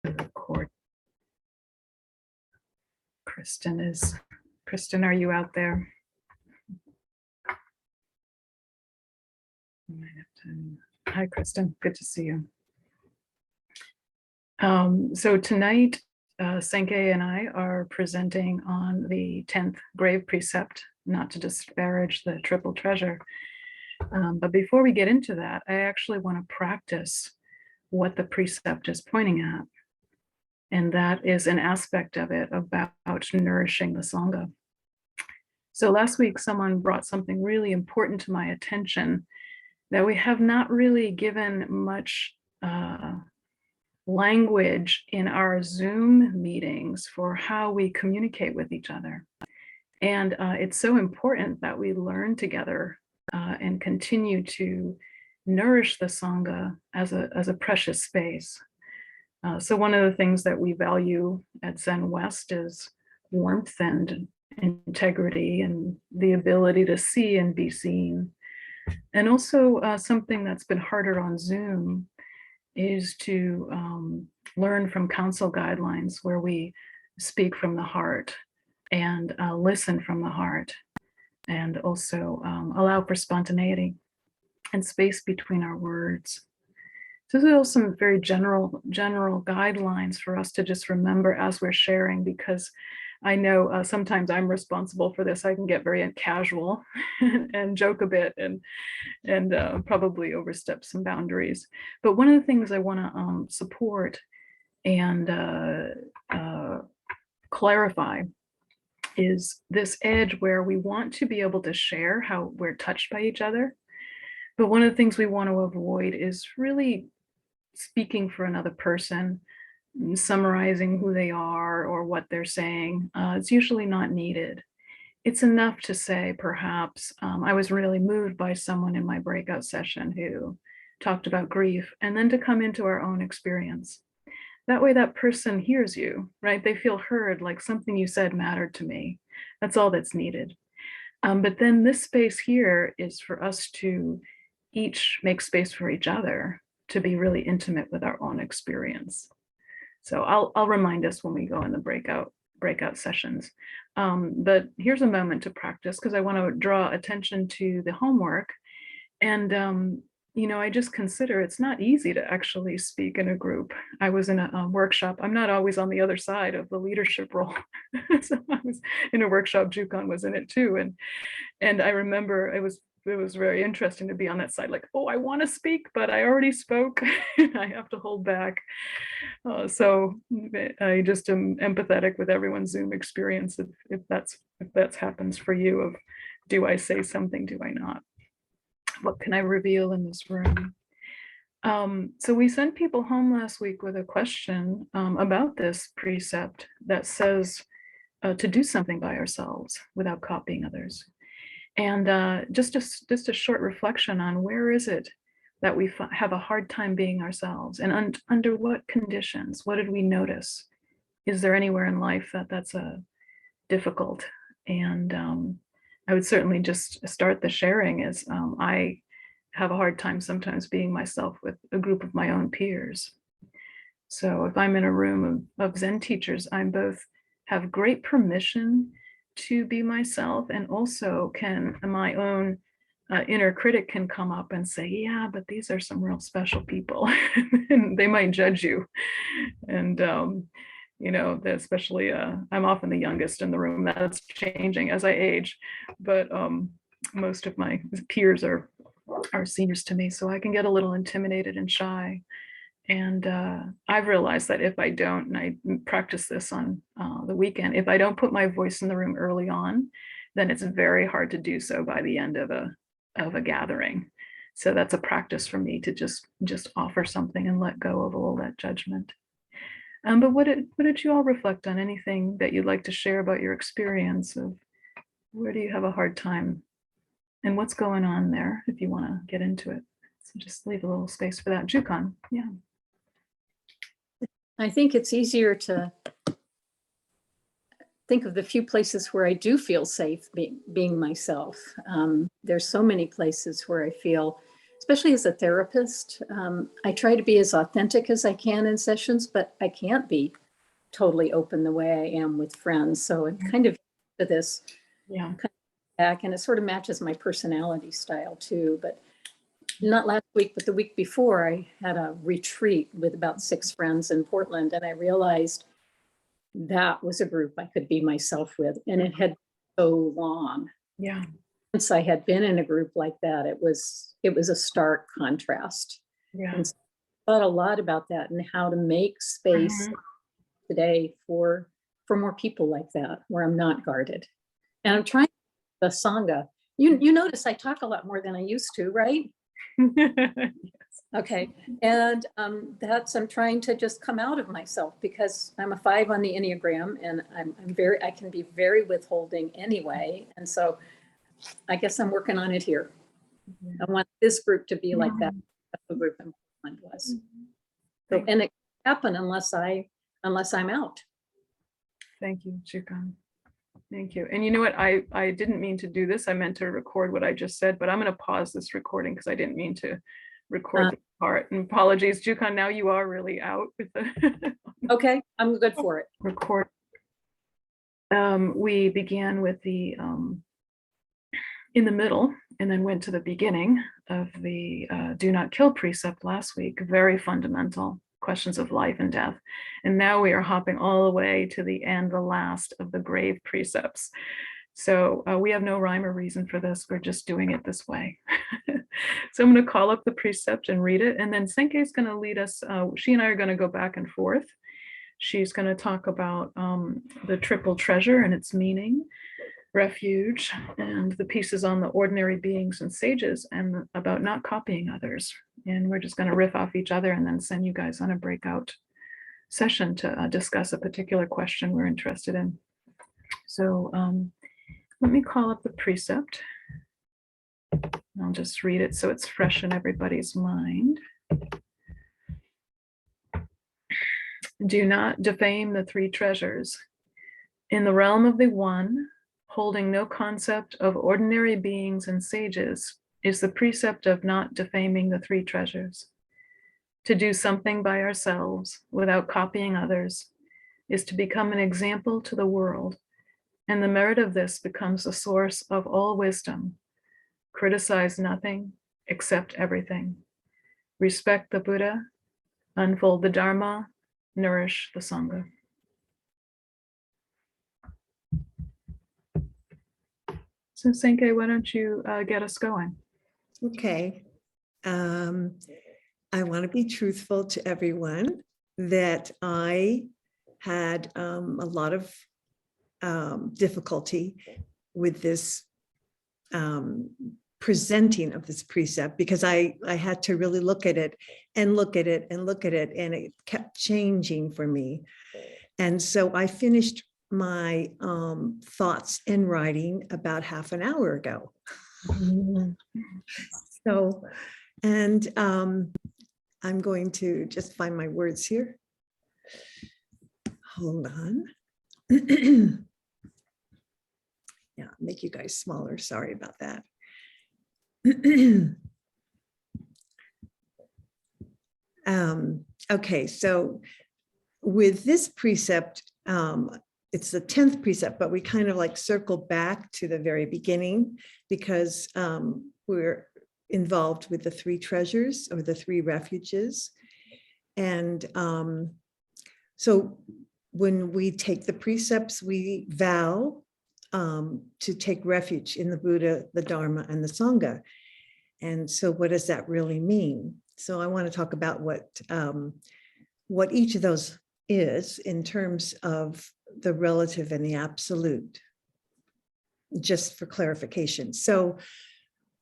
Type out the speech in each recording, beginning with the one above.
Record. Kristen, are you out there? Hi, Kristen, good to see you. So tonight, Sankei and I are presenting on the 10th grave precept, not to disparage the triple treasure. But before we get into that, I actually want to practice what the precept is pointing at. And that is an aspect of it about nourishing the sangha. So last week, someone brought something really important to my attention that we have not really given much language in our Zoom meetings for how we communicate with each other. And it's so important that we learn together and continue to nourish the sangha as a precious space. So one of the things that we value at Zen West is warmth and integrity and the ability to see and be seen. And also something that's been harder on Zoom is to learn from council guidelines where we speak from the heart and listen from the heart, and also allow for spontaneity and space between our words. So those are some very general guidelines for us to just remember as we're sharing, because I know sometimes I'm responsible for this. I can get very casual and joke a bit and probably overstep some boundaries. But one of the things I want to support and clarify is this edge where we want to be able to share how we're touched by each other. But one of the things we want to avoid is really speaking for another person, summarizing who they are or what they're saying. It's usually not needed. It's enough to say, perhaps, I was really moved by someone in my breakout session who talked about grief, and then to come into our own experience. That way that person hears you, right? They feel heard, like something you said mattered to me. That's all that's needed. But then this space here is for us to each make space for each other to be really intimate with our own experience. So I'll remind us when we go in the breakout sessions. But here's a moment to practice, because I want to draw attention to the homework. And I just consider it's not easy to actually speak in a group. I was in a workshop. I'm not always on the other side of the leadership role. So I was in a workshop, Jukan was in it too. And I remember it was very interesting to be on that side, like, oh, I want to speak, but I already spoke. I have to hold back. So I just am empathetic with everyone's Zoom experience if that's happens for you, of do I say something, do I not? What can I reveal in this room? So we sent people home last week with a question about this precept that says to do something by ourselves without copying others. And just a short reflection on where is it that we have a hard time being ourselves, and under what conditions? What did we notice? Is there anywhere in life that's difficult? And I would certainly just start the sharing as I have a hard time sometimes being myself with a group of my own peers. So if I'm in a room of Zen teachers, I both have great permission to be myself, and also my own inner critic can come up and say, yeah, but these are some real special people. And they might judge you. And especially I'm often the youngest in the room. That's changing as I age, but most of my peers are seniors to me, so I can get a little intimidated and shy. And I've realized that if I don't, and I practice this on the weekend, if I don't put my voice in the room early on, then it's very hard to do so by the end of a gathering. So that's a practice for me to just offer something and let go of all that judgment. But what did you all reflect on? Anything that you'd like to share about your experience of where do you have a hard time and what's going on there, if you want to get into it? So just leave a little space for that. Jukan, yeah. I think it's easier to think of the few places where I do feel safe being myself. There's so many places where I feel especially as a therapist, I try to be as authentic as I can in sessions, but I can't be totally open the way I am with friends. So it kind of to this Yeah. back, and it sort of matches my personality style too. But not last week, but the week before, I had a retreat with about 6 friends in Portland, and I realized that was a group I could be myself with, and it had so long Yeah. since I had been in a group like that. It was a stark contrast. Yeah. And so I thought a lot about that and how to make space Mhm. today for more people like that, where I'm not guarded. And I'm trying the sangha. You notice I talk a lot more than I used to, right? Okay. And I'm trying to just come out of myself, because I'm a 5 on the Enneagram, and I can be very withholding anyway. And so I guess I'm working on it here. I want this group to be like that. The group in Portland was. So, and it can't happen unless I'm out. Thank you, Jukan. Thank you. And you know what? I didn't mean to do this. I meant to record what I just said, but I'm going to pause this recording because I didn't mean to record the part. And apologies, Jukan. Now you are really out with the Okay, I'm good for it. record. We began with the in the middle, and then went to the beginning of the do not kill precept last week. Very fundamental questions of life and death. And now we are hopping all the way to the end, the last of the grave precepts. So we have no rhyme or reason for this. We're just doing it this way. So I'm going to call up the precept and read it. And then Senke is going to lead us. She and I are going to go back and forth. She's going to talk about the triple treasure and its meaning, refuge, and the pieces on the ordinary beings and sages, and about not copying others. And we're just going to riff off each other and then send you guys on a breakout session to discuss a particular question we're interested in. So let me call up the precept. I'll just read it so it's fresh in everybody's mind. Do not defame the 3 treasures. In the realm of the one, holding no concept of ordinary beings and sages, is the precept of not defaming the 3 treasures. To do something by ourselves without copying others is to become an example to the world, and the merit of this becomes the source of all wisdom. Criticize nothing, accept everything. Respect the Buddha, unfold the Dharma, nourish the Sangha. So Senke, why don't you get us going? Okay. I want to be truthful to everyone that I had a lot of difficulty with this presenting of this precept, because I had to really look at it and look at it and look at it, and it kept changing for me. And so I finished my thoughts in writing about half an hour ago. So, and I'm going to just find my words here. Hold on. Yeah, make you guys smaller. Sorry about that. Okay, so with this precept, it's the 10th precept, but we kind of like circle back to the very beginning, because we're involved with the 3 treasures, or the 3 refuges. And so when we take the precepts, we vow to take refuge in the Buddha, the Dharma, and the Sangha. And so what does that really mean? So I want to talk about what each of those is in terms of the relative and the absolute, just for clarification. So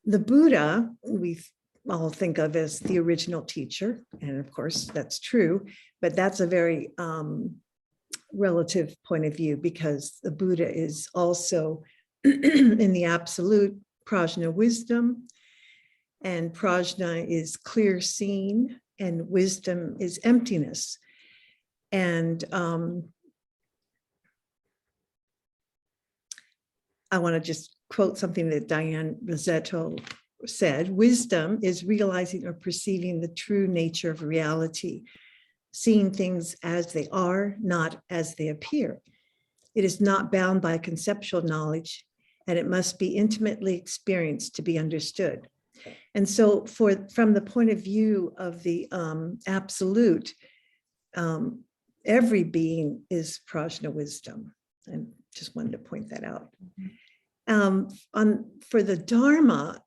the Buddha, we all think of as the original teacher, and of course that's true, but that's a very relative point of view, because the Buddha is also in the absolute prajna wisdom, and prajna is clear seeing, and wisdom is emptiness. And I want to just quote something that Diane Rossetto said, wisdom is realizing or perceiving the true nature of reality, seeing things as they are, not as they appear. It is not bound by conceptual knowledge, and it must be intimately experienced to be understood. And so from the point of view of the absolute, every being is prajna wisdom. And just wanted to point that out. For the Dharma,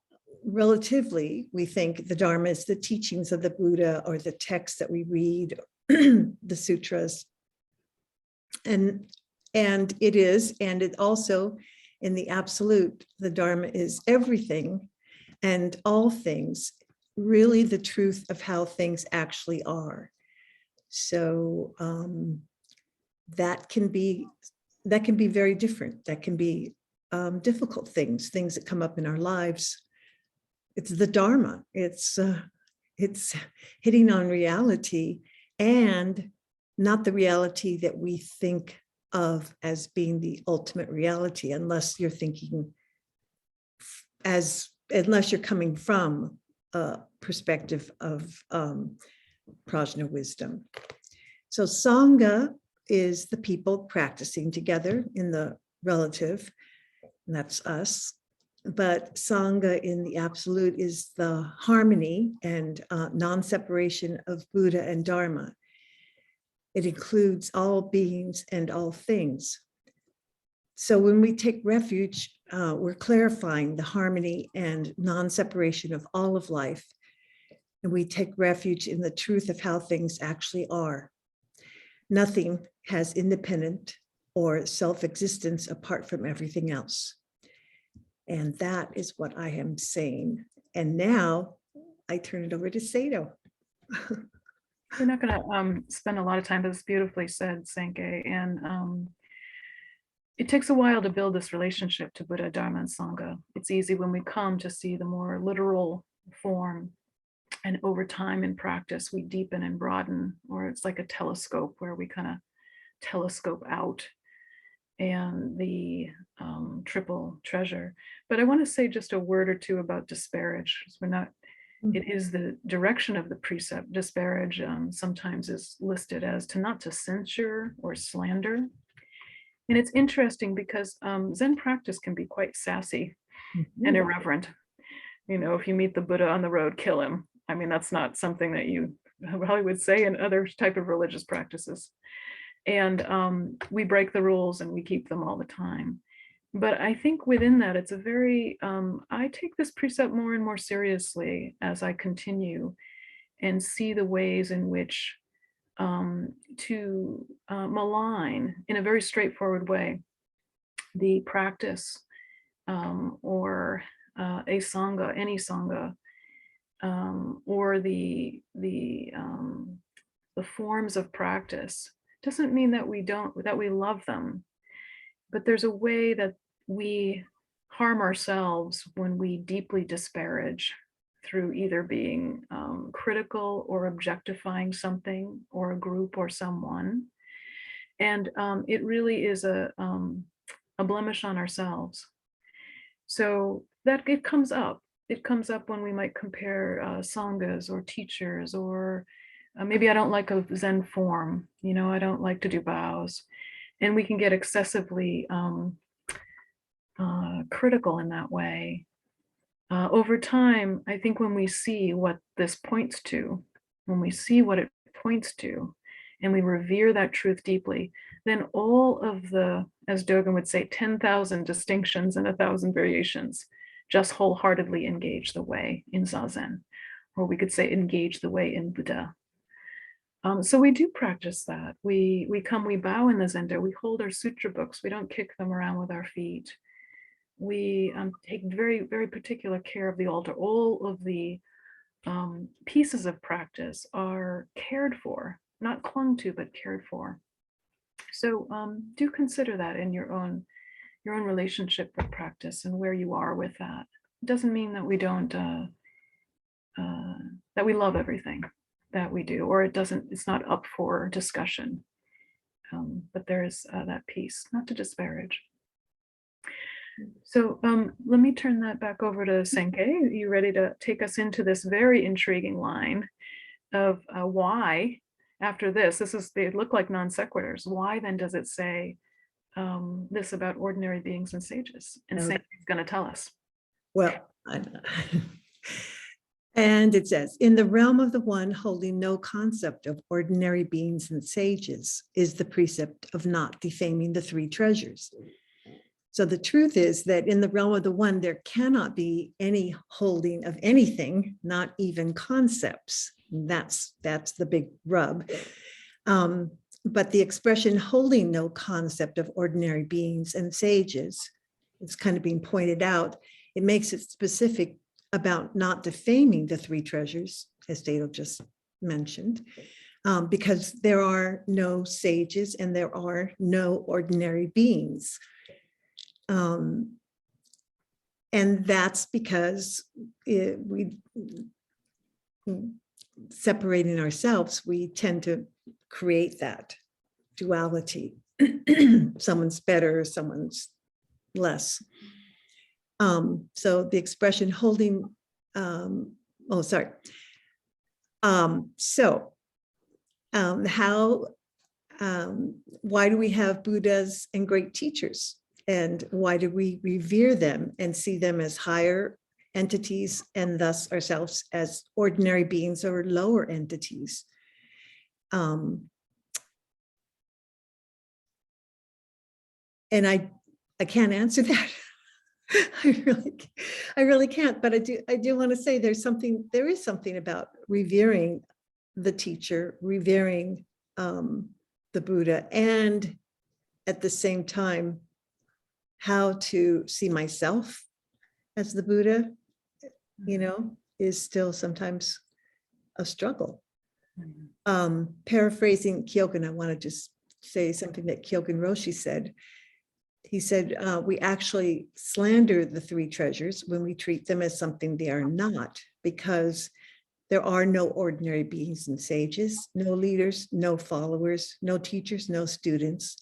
relatively, we think the Dharma is the teachings of the Buddha or the texts that we read, the sutras. And it is, and it also, in the absolute, the Dharma is everything and all things, really the truth of how things actually are. So that can be very different. That can be difficult things that come up in our lives. It's the Dharma. It's hitting on reality, and not the reality that we think of as being the ultimate reality, unless you're thinking unless you're coming from a perspective of prajna wisdom. So sangha is the people practicing together in the relative, and that's us. But sangha in the absolute is the harmony and non-separation of Buddha and Dharma. It includes all beings and all things. So when we take refuge, we're clarifying the harmony and non-separation of all of life. And we take refuge in the truth of how things actually are. Nothing has independent or self-existence apart from everything else. And that is what I am saying. And now I turn it over to Sato. We're not going to spend a lot of time, but it's beautifully said, Sankey. And it takes a while to build this relationship to Buddha, Dharma, and Sangha. It's easy when we come to see the more literal form. And over time in practice, we deepen and broaden, or it's like a telescope where we kind of telescope out and the triple treasure. But I want to say just a word or two about disparage. We're not, it is the direction of the precept. Disparage sometimes is listed as not to censure or slander. And it's interesting because Zen practice can be quite sassy and irreverent. You know, if you meet the Buddha on the road, kill him. I mean, that's not something that you probably would say in other type of religious practices. And we break the rules and we keep them all the time. But I think within that, it's a very, I take this precept more and more seriously as I continue and see the ways in which to malign in a very straightforward way the practice or a sangha, any sangha, or the forms of practice doesn't mean that we love them, but there's a way that we harm ourselves when we deeply disparage through either being critical or objectifying something or a group or someone. And it really is a blemish on ourselves. So that it comes up. It comes up when we might compare sanghas or teachers, or maybe I don't like a Zen form, you know, I don't like to do bows. And we can get excessively critical in that way. Over time, I think when we see what this points to, when we see what it points to, and we revere that truth deeply, then all of the, as Dogen would say, 10,000 distinctions and 1,000 variations just wholeheartedly engage the way in Zazen, or we could say engage the way in Buddha. So we do practice that. We come, we bow in the Zendo, we hold our sutra books, we don't kick them around with our feet. We take very, very particular care of the altar. All of the pieces of practice are cared for, not clung to, but cared for. So do consider that in your own relationship with practice and where you are with that. It doesn't mean that we don't, that we love everything that we do, or it's not up for discussion. But there is that piece, not to disparage. So let me turn that back over to Senke. You ready to take us into this very intriguing line of why after this is, they look like non sequiturs. Why then does it say this about ordinary beings and sages? And Okay. Senke is going to tell us. Well, and it says, in the realm of the one holding no concept of ordinary beings and sages is the precept of not defaming the three treasures. So the truth is that in the realm of the one, there cannot be any holding of anything, not even concepts. That's the big rub. But the expression holding no concept of ordinary beings and sages, it's kind of being pointed out. It makes it specific about not defaming the three treasures, as Dado just mentioned, because there are no sages and there are no ordinary beings. And that's because separating ourselves, we tend to create that duality. Someone's better, someone's less. So the expression holding, how, why do we have Buddhas and great teachers? And why do we revere them and see them as higher entities and thus ourselves as ordinary beings or lower entities? And I can't answer that. I really can't, but I do want to say there is something about revering the teacher, revering the Buddha, and at the same time, how to see myself as the Buddha, is still sometimes a struggle. Paraphrasing Kyogen, I want to just say something that Kyogen Roshi said. He said, we actually slander the three treasures when we treat them as something they are not, because there are no ordinary beings and sages, no leaders, no followers, no teachers, no students.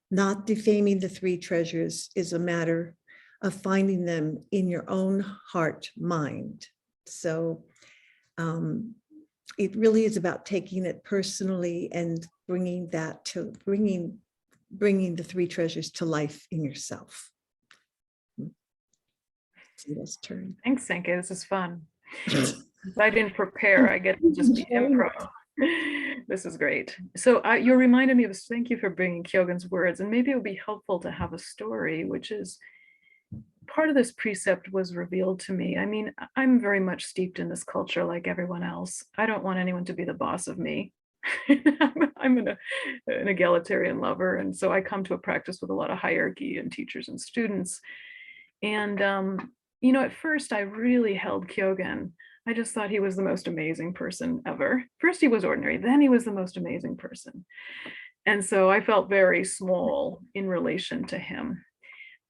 Not defaming the three treasures is a matter of finding them in your own heart, mind. So it really is about taking it personally and bringing the three treasures to life in yourself. Let's turn. Thanks, Senke. This is fun. I didn't prepare. I get to just be improv. This is great. So you reminded me of, thank you for bringing Kyogen's words, and maybe it would be helpful to have a story, which is part of this precept was revealed to me. I mean, I'm very much steeped in this culture like everyone else. I don't want anyone to be the boss of me. I'm an egalitarian lover, and so I come to a practice with a lot of hierarchy and teachers and students. And at first I really held Kyogen. I just thought he was the most amazing person ever. First he was ordinary, then he was the most amazing person. And so I felt very small in relation to him.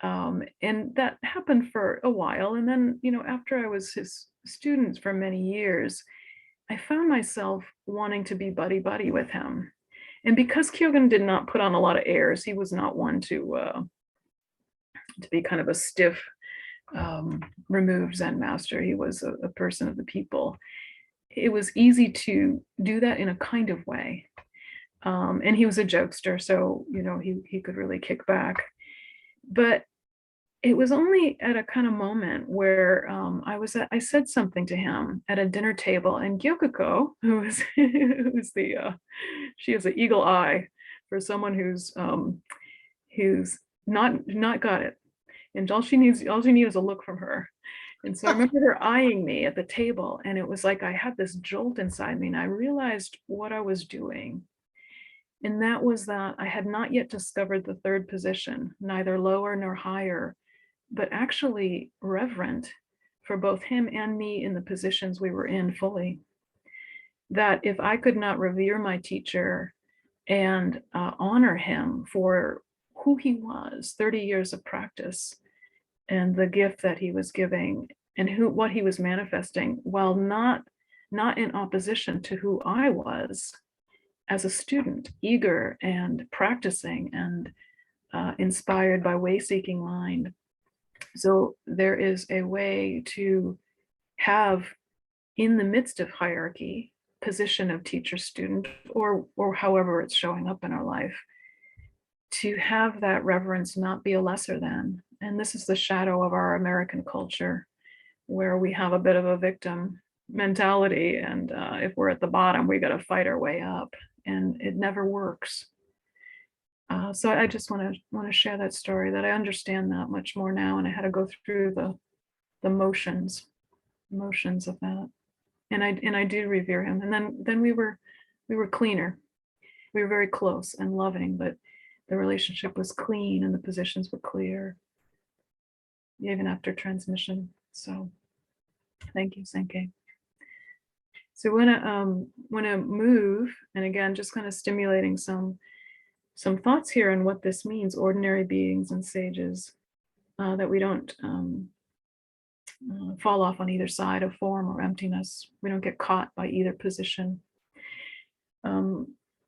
And that happened for a while. And then, after I was his student for many years, I found myself wanting to be buddy-buddy with him. And because Kyogen did not put on a lot of airs, he was not one to be kind of a stiff, removed Zen master. He was a person of the people. It was easy to do that in a kind of way. And he was a jokester, so, he could really kick back. But it was only at a kind of moment where I said something to him at a dinner table, and Gyokoko, she has an eagle eye for someone who's not got it. And all she needs is a look from her. And so I remember her eyeing me at the table, and it was like I had this jolt inside me, and I realized what I was doing. And that was that I had not yet discovered the third position, neither lower nor higher, but actually reverent for both him and me in the positions we were in fully. That if I could not revere my teacher and honor him for who he was, 30 years of practice, and the gift that he was giving, and what he was manifesting, while not in opposition to who I was as a student, eager and practicing and inspired by way-seeking mind, So there is a way to have, in the midst of hierarchy, position of teacher student, or however it's showing up in our life, to have that reverence not be a lesser than. And this is the shadow of our American culture, where we have a bit of a victim mentality, and if we're at the bottom, we got to fight our way up, and it never works. So I just want to share that story, that I understand that much more now, and I had to go through the motions of that, and I do revere him. And then we were cleaner. We were very close and loving, but the relationship was clean and the positions were clear, even after transmission. So thank you, Sankey. So wanna move, and again, just kind of stimulating some thoughts here on what this means, ordinary beings and sages, that we don't fall off on either side of form or emptiness. We don't get caught by either position.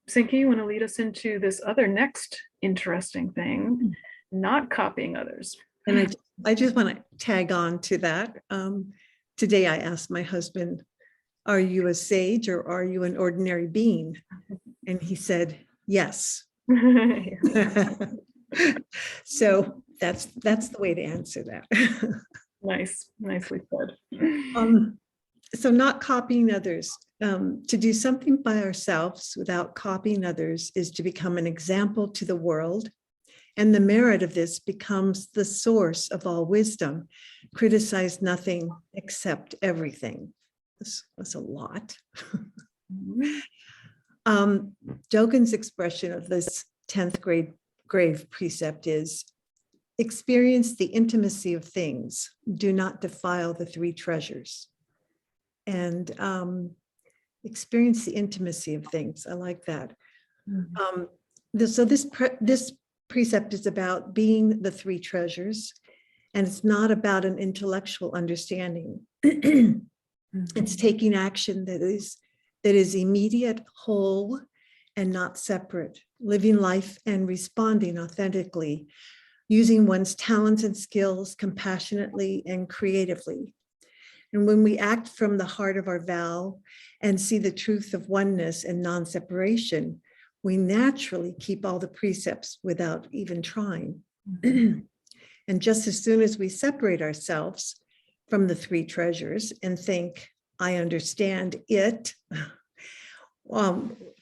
Sankey, you want to lead us into this other next interesting thing, not copying others. And I just want to tag on to that. Today I asked my husband, are you a sage or are you an ordinary being? And he said, yes. So that's the way to answer that. Nice, nicely said. So not copying others. To do something by ourselves without copying others is to become an example to the world. And the merit of this becomes the source of all wisdom. Criticize nothing, accept everything. This was a lot. Dogen's expression of this 10th grade precept is, experience the intimacy of things. Do not defile the three treasures. And experience the intimacy of things. I like that. So this precept is about being the three treasures, and it's not about an intellectual understanding. It's taking action that is immediate, whole, and not separate, living life and responding authentically, using one's talents and skills compassionately and creatively. And when we act from the heart of our vow and see the truth of oneness and non-separation, we naturally keep all the precepts without even trying. And just as soon as we separate ourselves from the three treasures and think, I understand it,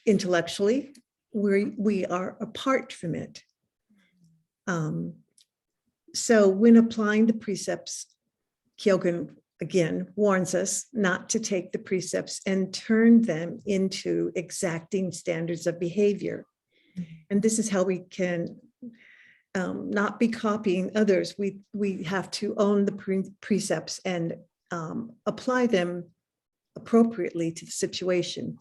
intellectually, we are apart from it. So when applying the precepts, Kyogen again warns us not to take the precepts and turn them into exacting standards of behavior. And this is how we can not be copying others. We have to own the precepts and apply them appropriately to the situation.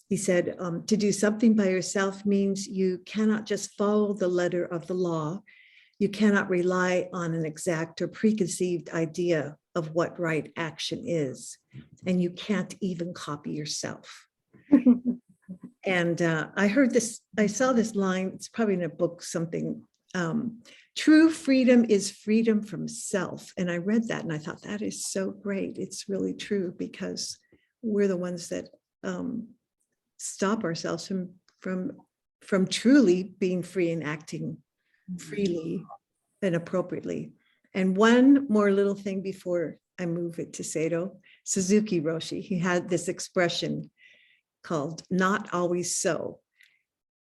He said, to do something by yourself means you cannot just follow the letter of the law. You cannot rely on an exact or preconceived idea of what right action is. And you can't even copy yourself. And I saw this line, it's probably in a book, something, true freedom is freedom from self. And I read that and I thought, that is so great. It's really true, because we're the ones that stop ourselves from truly being free and acting freely and appropriately. And one more little thing before I move it to Sado, Suzuki Roshi, he had this expression called not always so.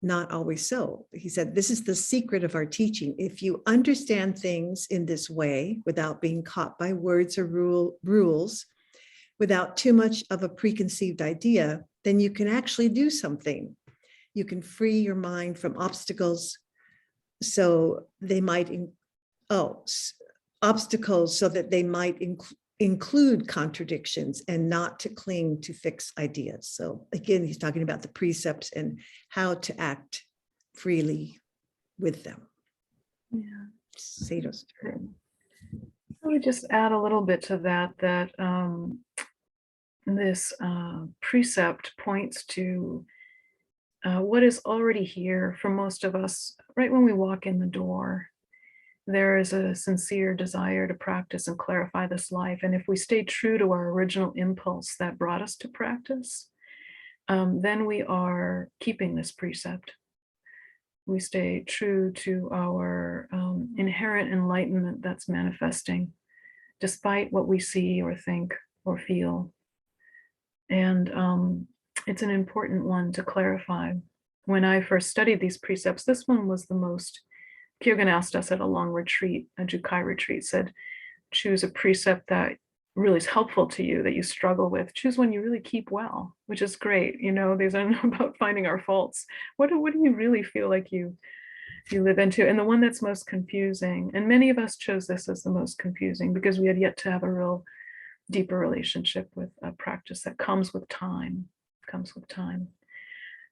Not always so. He said, this is the secret of our teaching. If you understand things in this way without being caught by words or rules, without too much of a preconceived idea, then you can actually do something. You can free your mind from obstacles so they might, obstacles so that they might include contradictions, and not to cling to fixed ideas. So again, he's talking about the precepts and how to act freely with them. Yeah. Sado's turn. Let me just add a little bit to that, this precept points to what is already here for most of us right when we walk in the door. there is a sincere desire to practice and clarify this life. And if we stay true to our original impulse that brought us to practice, then we are keeping this precept. We stay true to our inherent enlightenment that's manifesting, despite what we see or think or feel. And it's an important one to clarify. When I first studied these precepts, this one was the most, Kierkegaard asked us at a long retreat, a Jukai retreat, said, choose a precept that really is helpful to you, that you struggle with. Choose one you really keep well, which is great. You know, these are not about finding our faults. What do you really feel like you live into? And the one that's most confusing, and many of us chose this as the most confusing because we had yet to have a real deeper relationship with a practice that comes with time,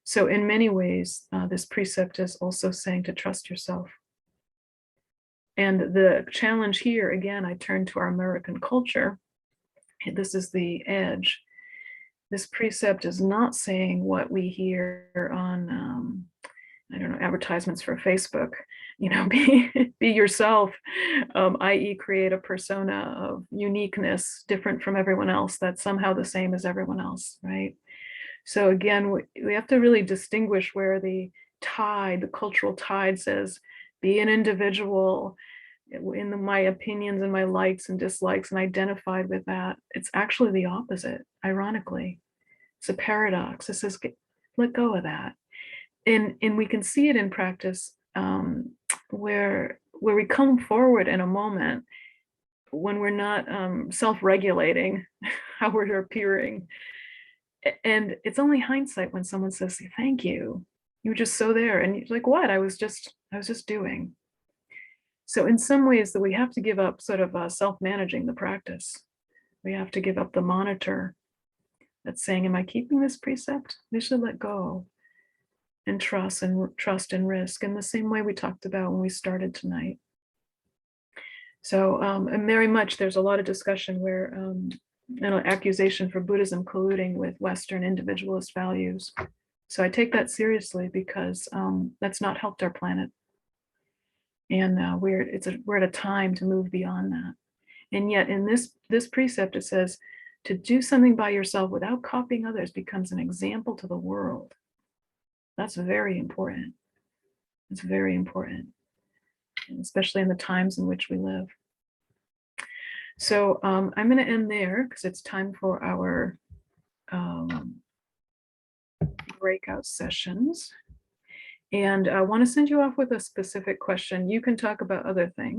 So in many ways, this precept is also saying to trust yourself. And the challenge here, again, I turn to our American culture. This is the edge. This precept is not saying what we hear on, I don't know, advertisements for Facebook, you know, be yourself, i.e. create a persona of uniqueness different from everyone else that's somehow the same as everyone else, right? So again, we have to really distinguish where the tide, the cultural tide says, be an individual in my opinions and my likes and dislikes and identified with that. It's actually the opposite, ironically. It's a paradox. It says, let go of that. And we can see it in practice where we come forward in a moment when we're not self-regulating how we're appearing. And it's only hindsight when someone says, thank you. You were just so there. And you're like, what? I was just doing. So in some ways that we have to give up sort of self-managing the practice. We have to give up the monitor that's saying, am I keeping this precept? We should let go and trust and risk in the same way we talked about when we started tonight. So and very much there's a lot of discussion where accusation for Buddhism colluding with Western individualist values. So I take that seriously because that's not helped our planet. And we're at a time to move beyond that. And yet in this precept, it says to do something by yourself without copying others becomes an example to the world. That's very important. It's very important, especially in the times in which we live. So I'm going to end there because it's time for our breakout sessions. And I want to send you off with a specific question. You can talk about other things.